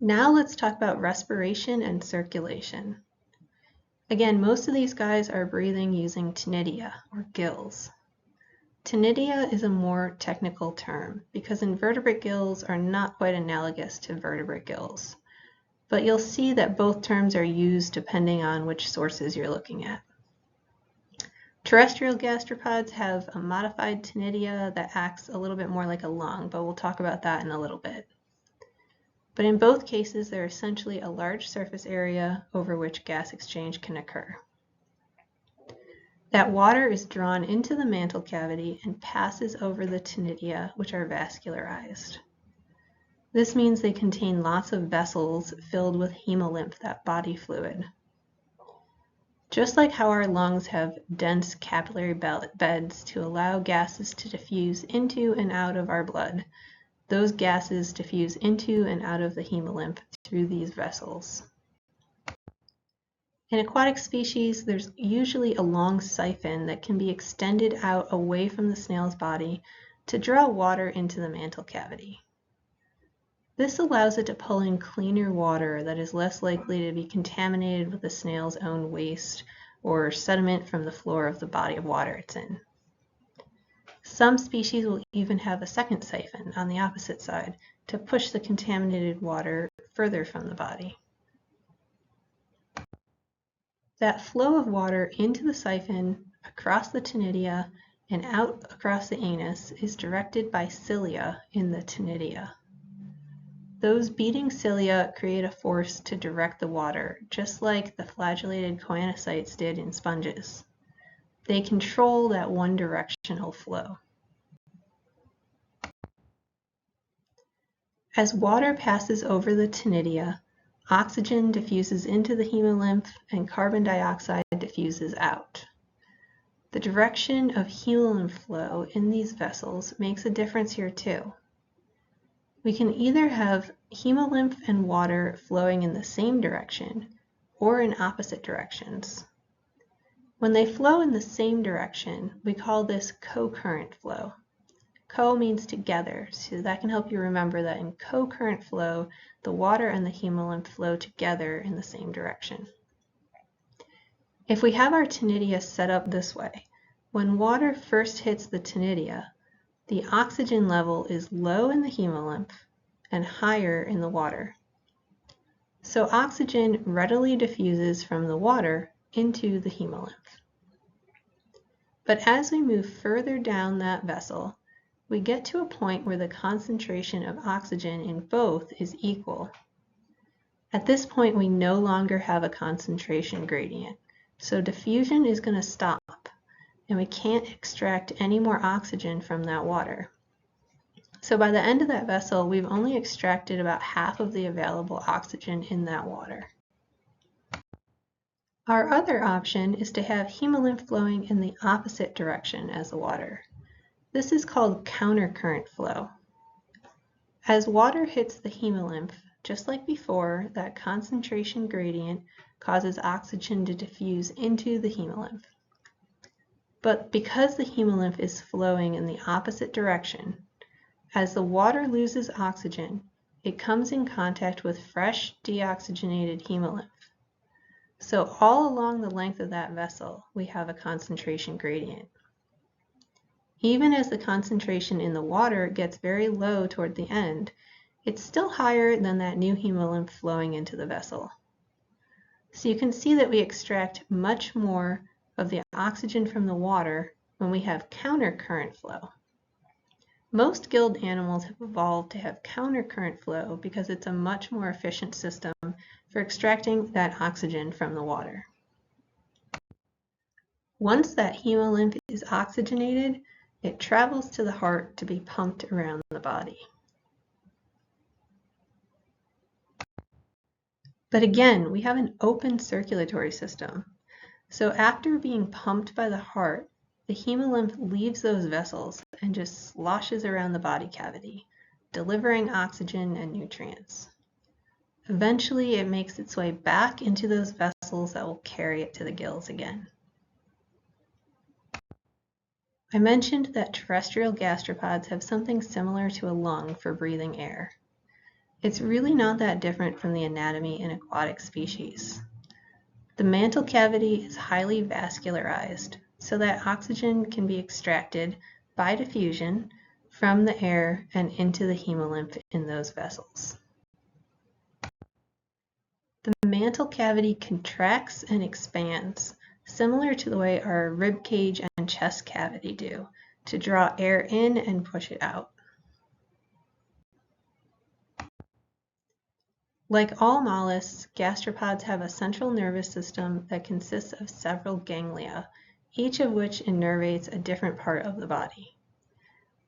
Now let's talk about respiration and circulation. Again, most of these guys are breathing using ctenidia, or gills. Ctenidia is a more technical term because invertebrate gills are not quite analogous to vertebrate gills, but you'll see that both terms are used depending on which sources you're looking at. Terrestrial gastropods have a modified ctenidia that acts a little bit more like a lung, but we'll talk about that in a little bit. But in both cases, they're essentially a large surface area over which gas exchange can occur. That water is drawn into the mantle cavity and passes over the ctenidia, which are vascularized. This means they contain lots of vessels filled with hemolymph, that body fluid. Just like how our lungs have dense capillary beds to allow gases to diffuse into and out of our blood, those gases diffuse into and out of the hemolymph through these vessels. In aquatic species, there's usually a long siphon that can be extended out away from the snail's body to draw water into the mantle cavity. This allows it to pull in cleaner water that is less likely to be contaminated with the snail's own waste or sediment from the floor of the body of water it's in. Some species will even have a second siphon on the opposite side to push the contaminated water further from the body. That flow of water into the siphon, across the ctenidia, and out across the anus is directed by cilia in the ctenidia. Those beating cilia create a force to direct the water, just like the flagellated choanocytes did in sponges. They control that one directional flow. As water passes over the ctenidia, oxygen diffuses into the hemolymph and carbon dioxide diffuses out. The direction of hemolymph flow in these vessels makes a difference here too. We can either have hemolymph and water flowing in the same direction or in opposite directions. When they flow in the same direction, we call this co-current flow. Co means together, so that can help you remember that in co-current flow, the water and the hemolymph flow together in the same direction. If we have our ctenidia set up this way, when water first hits the ctenidia, the oxygen level is low in the hemolymph and higher in the water. So oxygen readily diffuses from the water into the hemolymph. But as we move further down that vessel, we get to a point where the concentration of oxygen in both is equal. At this point, we no longer have a concentration gradient, so diffusion is going to stop, and we can't extract any more oxygen from that water. So by the end of that vessel, we've only extracted about half of the available oxygen in that water. Our other option is to have hemolymph flowing in the opposite direction as the water. This is called countercurrent flow. As water hits the hemolymph, just like before, that concentration gradient causes oxygen to diffuse into the hemolymph. But because the hemolymph is flowing in the opposite direction, as the water loses oxygen, it comes in contact with fresh deoxygenated hemolymph. So all along the length of that vessel, we have a concentration gradient. Even as the concentration in the water gets very low toward the end, it's still higher than that new hemolymph flowing into the vessel. So you can see that we extract much more of the oxygen from the water when we have countercurrent flow. Most gilled animals have evolved to have countercurrent flow because it's a much more efficient system for extracting that oxygen from the water. Once that hemolymph is oxygenated, it travels to the heart to be pumped around the body. But again, we have an open circulatory system. So after being pumped by the heart, the hemolymph leaves those vessels and just sloshes around the body cavity, delivering oxygen and nutrients. Eventually, it makes its way back into those vessels that will carry it to the gills again. I mentioned that terrestrial gastropods have something similar to a lung for breathing air. It's really not that different from the anatomy in aquatic species. The mantle cavity is highly vascularized so that oxygen can be extracted by diffusion from the air and into the hemolymph in those vessels. The mantle cavity contracts and expands, similar to the way our rib cage and chest cavity do, to draw air in and push it out. Like all mollusks, gastropods have a central nervous system that consists of several ganglia, each of which innervates a different part of the body.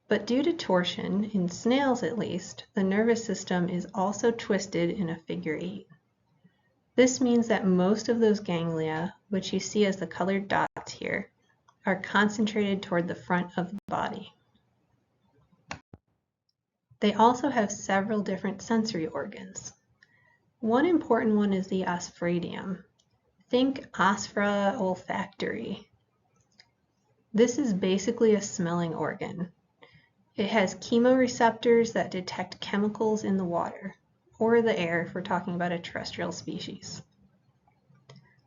But due to torsion, in snails at least, the nervous system is also twisted in a figure 8. This means that most of those ganglia, which you see as the colored dots here, are concentrated toward the front of the body. They also have several different sensory organs. One important one is the osphradium. Think osphragm olfactory. This is basically a smelling organ. It has chemoreceptors that detect chemicals in the water, or the air if we're talking about a terrestrial species.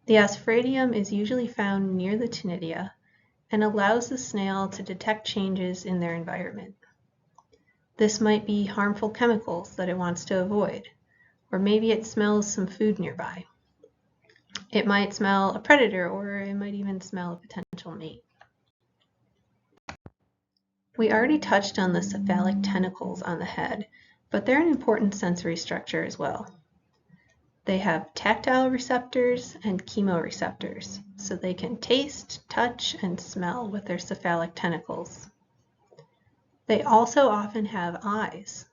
The osphradium is usually found near the tenidia and allows the snail to detect changes in their environment. This might be harmful chemicals that it wants to avoid, or maybe it smells some food nearby. It might smell a predator, or it might even smell a potential mate. We already touched on the cephalic tentacles on the head, but they're an important sensory structure as well. They have tactile receptors and chemoreceptors, so they can taste, touch, and smell with their cephalic tentacles. They also often have eyes.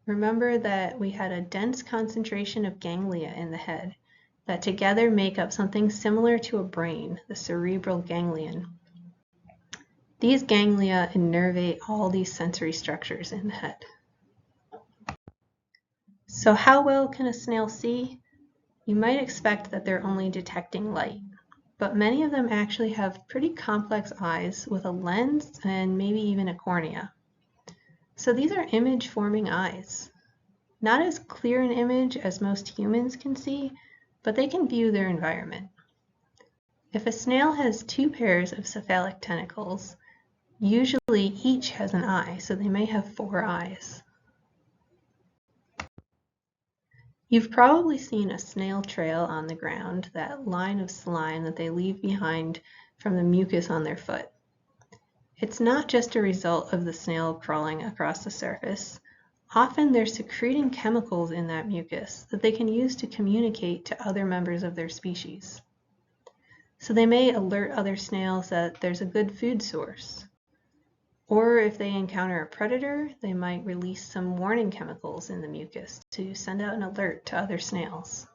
Remember that we had a dense concentration of ganglia in the head that together make up something similar to a brain, the cerebral ganglion. These ganglia innervate all these sensory structures in the head. So how well can a snail see? You might expect that they're only detecting light, but many of them actually have pretty complex eyes with a lens and maybe even a cornea. So these are image-forming eyes. Not as clear an image as most humans can see, but they can view their environment. If a snail has 2 pairs of cephalic tentacles, usually each has an eye, so they may have 4 eyes. You've probably seen a snail trail on the ground, that line of slime that they leave behind from the mucus on their foot. It's not just a result of the snail crawling across the surface. Often they're secreting chemicals in that mucus that they can use to communicate to other members of their species. So they may alert other snails that there's a good food source. Or if they encounter a predator, they might release some warning chemicals in the mucus to send out an alert to other snails.